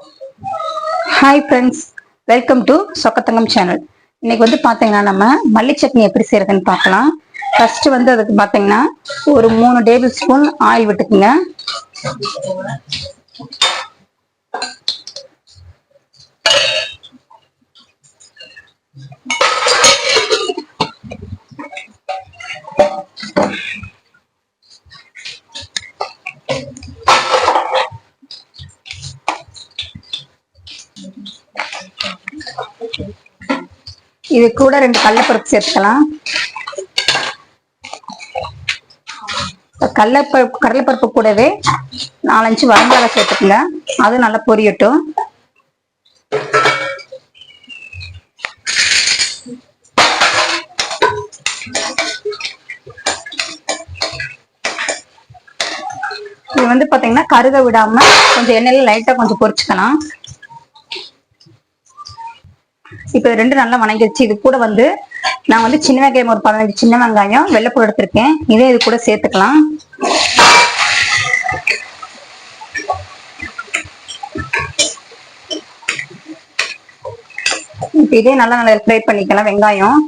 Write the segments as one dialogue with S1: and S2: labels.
S1: Hi friends, welcome to Chokkathangam channel. இன்னைக்கு வந்து பார்த்தீங்கன்னா நம்ம மல்லி சட்னி எப்படி செய்யறதுன்னு பார்க்கலாம். ஃபர்ஸ்ட் வந்து அதுக்கு பார்த்தீங்கன்னா ஒரு 3 டேபிள் ஸ்பூன் ஆயில் விட்டுக்குங்க. இது கூட 2 கடலைப்பருப்பு சேர்த்துக்கலாம். கடலைப்பருப்பு கூடவே 4-5 வரமிளகாய் சேர்த்துக்குங்க. அது நல்லா பொரியட்டும். இது வந்து பாத்தீங்கன்னா கருக விடாம கொஞ்சம் எண்ணெயில லைட்டா கொஞ்சம் பொரிச்சுக்கலாம். இப்ப 2 நல்லா வணங்கிடுச்சு. இது கூட வந்து நான் வந்து சின்ன வெங்காயம் ஒரு 15 சின்ன வெங்காயம் வெள்ளைப்பூடு எடுத்திருக்கேன். இதே இது கூட சேர்த்துக்கலாம். இப்ப இதே நல்லா ஃப்ரை பண்ணிக்கலாம் வெங்காயம்.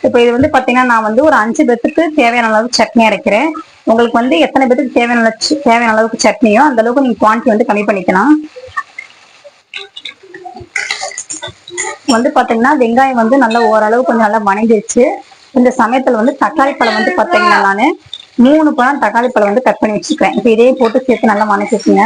S1: இப்ப இது வந்து பாத்தீங்கன்னா நான் வந்து ஒரு 5 பேத்துக்கு தேவையான அளவுக்கு சட்னி அரைக்கிறேன். உங்களுக்கு வந்து எத்தனை பேத்துக்கு தேவையான அளவுக்கு சட்னியோ அந்த அளவுக்கு நீங்க குவான்டிட்டி வந்து கம்மி பண்ணிக்கலாம். வந்து பாத்தீங்கன்னா வெங்காயம் வந்து நல்லா ஓரளவு கொஞ்சம் நல்லா வணங்கிடுச்சு. இந்த சமயத்துல வந்து தக்காளி பழம் வந்து பாத்தீங்கன்னா நானு 3 பழம் தக்காளி பழம் வந்து கட் பண்ணி வச்சுக்கிறேன். இப்ப இதே போட்டு சேர்த்து நல்லா வணக்கிக்குங்க.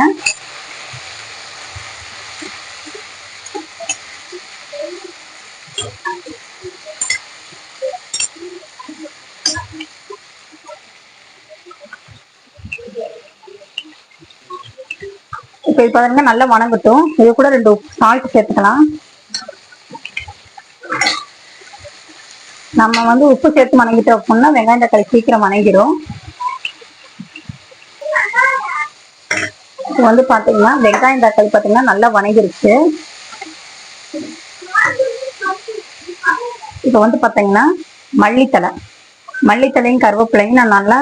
S1: இப்ப இது பாத்தீங்கன்னா நல்லா வணங்கட்டும். இது கூட 2 சால்ட் சேர்த்துக்கலாம். நம்ம வந்து உப்பு சேர்த்து வணங்கிட்டோம் அப்படின்னா வெங்காயம் தக்காளி சீக்கிரம் வணங்கிடும். இப்போ வந்து பாத்தீங்கன்னா வெங்காயம் தக்காளி பாத்தீங்கன்னா நல்லா வணங்கிருச்சு. இப்போ வந்து பாத்தீங்கன்னா மல்லித்தலையும் கருவேப்பிலையும் நான் நல்லா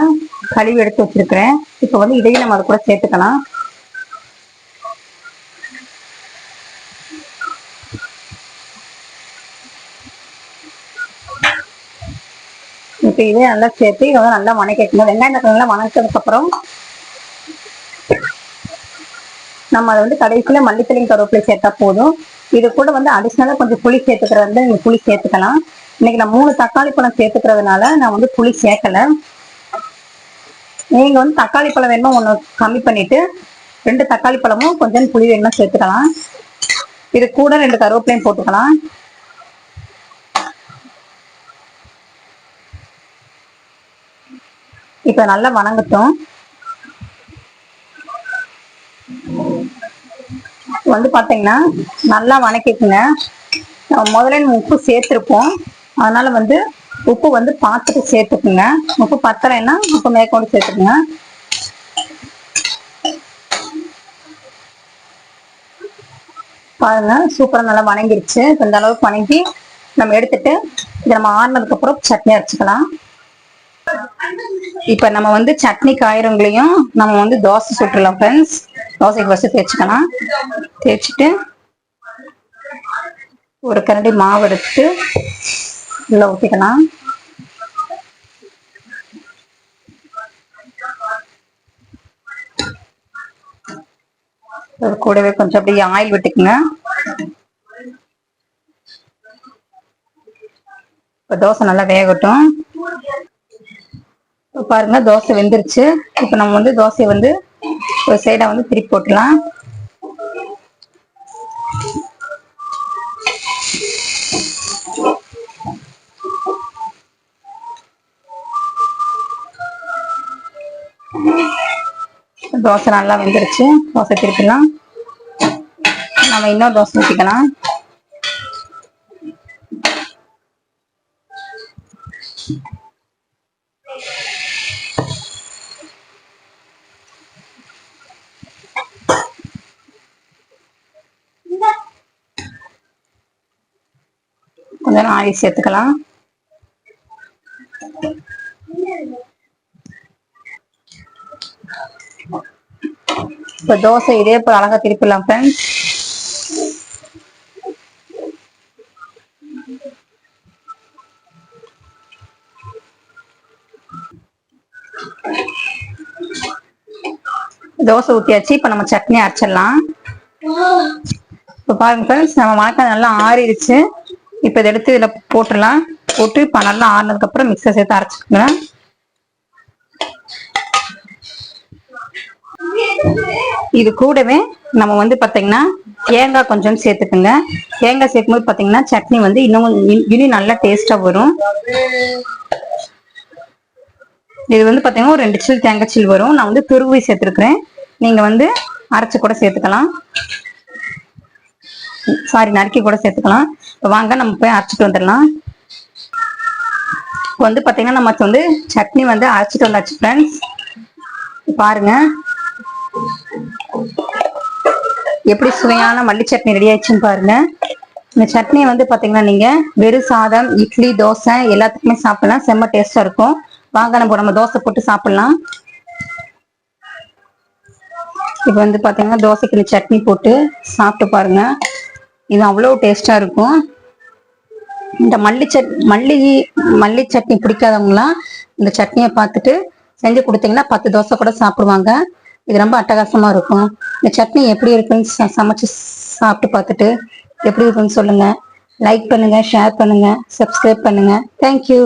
S1: கழுவி எடுத்து வச்சிருக்கிறேன். இப்போ வந்து இதையும் நம்ம அது கூட சேர்த்துக்கலாம். இப்ப இதே நல்லா சேர்த்து இதை நல்லா வணக்கிக்கணும். வெங்காயம் தக்காளி நல்லா வணக்கினதுக்கு அப்புறம் நம்ம அதை வந்து கடைசியில மல்லித்தலையும் கருவேப்பிலை சேர்த்தா போதும். இது கூட வந்து அடிஷனலா கொஞ்சம் புளி சேர்த்துக்கிறது வந்து நீங்க புளி சேர்த்துக்கலாம். இன்னைக்கு நான் 3 தக்காளி பழம் சேர்த்துக்கிறதுனால நான் வந்து புளி சேர்க்கல. நீங்க வந்து தக்காளி பழம் வேணுமோ 1 கம்மி பண்ணிட்டு 2 தக்காளி பழமும் கொஞ்சம் புளி வேணுமா சேர்த்துக்கலாம். இது கூட 2 கருவேப்பிலையும் போட்டுக்கலாம். இப்ப நல்லா வணங்கட்டும். வந்து பாத்தீங்கன்னா நல்லா வணக்கிக்குங்க. முதல்ல நம்ம உப்பு சேர்த்திருப்போம், அதனால வந்து உப்பு வந்து பார்த்துட்டு சேர்த்துக்குங்க. உப்பு பத்தலைன்னா உப்பு மேற்கொண்டு சேர்த்துக்குங்க. பாருங்க சூப்பரா நல்லா வணங்கிருச்சு. இந்த அளவுக்கு வணங்கி நம்ம எடுத்துட்டு இதை நம்ம ஆறுனதுக்கு அப்புறம் சட்னி அரைச்சிக்கலாம். இப்ப நம்ம வந்து சட்னி காய்கறிகளையும் நம்ம வந்து தோசை சுட்டுலாம் ஃப்ரெண்ட்ஸ். தோசைக்கு ஃபர்ஸ்ட் தேய்ச்சிக்கலாம். தேய்ச்சிட்டு ஒரு கரண்டி மாவு எடுத்து உள்ள ஊற்றிக்கலாம். அது கூடவே கொஞ்சம் அப்படியே ஆயில் விட்டுக்குங்க. இப்ப தோசை நல்லா வேகட்டும். பாருங்க தோசை வெந்துருச்சு. இப்ப நம்ம வந்து தோசையை வந்து ஒரு சைடா வந்து திருப்பி போட்டுலாம். தோசை நல்லா வெந்துருச்சு. தோசை திருப்பிடலாம். நம்ம இன்னொரு தோசை ஊற்றிக்கலாம். கொஞ்சம் ஆயில் சேர்த்துக்கலாம். இப்போ தோசை இதே போல அழகா திருப்பிடலாம் ஃப்ரெண்ட்ஸ். தோசை ஊத்தியாச்சு. இப்ப நம்ம சட்னி அரைச்சிடலாம். இப்ப பாருங்க ஃப்ரெண்ட்ஸ், நம்ம வாழைக்காய் நல்லா ஆறிடுச்சு. இப்ப இதை எடுத்து இதுல போட்டுடலாம். போட்டு இப்ப நல்லா ஆறினதுக்கு அப்புறம் மிக்சர் சேர்த்து அரைச்சிக்கலாம். இது கூடவே நம்ம வந்து பாத்தீங்கன்னா தேங்காய் கொஞ்சம் சேர்த்துக்குங்க. தேங்காய் சேர்க்கும்போது பாத்தீங்கன்னா சட்னி வந்து இன்னும் நல்லா டேஸ்டா வரும். இது வந்து பாத்தீங்கன்னா ஒரு 2 சில் தேங்காய் சில் வரும். நான் வந்து துருவி சேர்த்துருக்கிறேன். நீங்க வந்து அரைச்சு கூட சேர்த்துக்கலாம். சாரி, நறுக்கி கூட சேர்த்துக்கலாம். வாங்க நம்ம போய் அரைச்சிட்டு வந்துடலாம். இப்போ வந்து பாத்தீங்கன்னா நம்ம வந்து சட்னி வந்து அரைச்சிட்டு வந்தாச்சு ஃப்ரெண்ட்ஸ். பாருங்க எப்படி சுவையான மல்லி சட்னி ரெடி ஆயிடுச்சுன்னு பாருங்க. இந்த சட்னி வந்து பாத்தீங்கன்னா நீங்க வெறும் சாதம், இட்லி, தோசை எல்லாத்துக்குமே சாப்பிடலாம். செம்ம டேஸ்டா இருக்கும். வாங்க நம்ம தோசை போட்டு சாப்பிடலாம். இப்ப வந்து பாத்தீங்கன்னா தோசைக்கு இந்த சட்னி போட்டு சாப்பிட்டு பாருங்க. இது அவ்வளவு டேஸ்டா இருக்கும். இந்த மல்லி சட்னி பிடிக்காதவங்களாம் இந்த சட்னியை பார்த்துட்டு செஞ்சு கொடுத்தீங்கன்னா 10 தோசை கூட சாப்பிடுவாங்க. இது ரொம்ப அட்டகாசமா இருக்கும். இந்த சட்னி எப்படி இருக்குன்னு சமைச்சு சாப்பிட்டு பார்த்துட்டு எப்படி இருக்குன்னு சொல்லுங்க. லைக் பண்ணுங்க, ஷேர் பண்ணுங்க, சப்ஸ்கிரைப் பண்ணுங்க. தேங்க்யூ.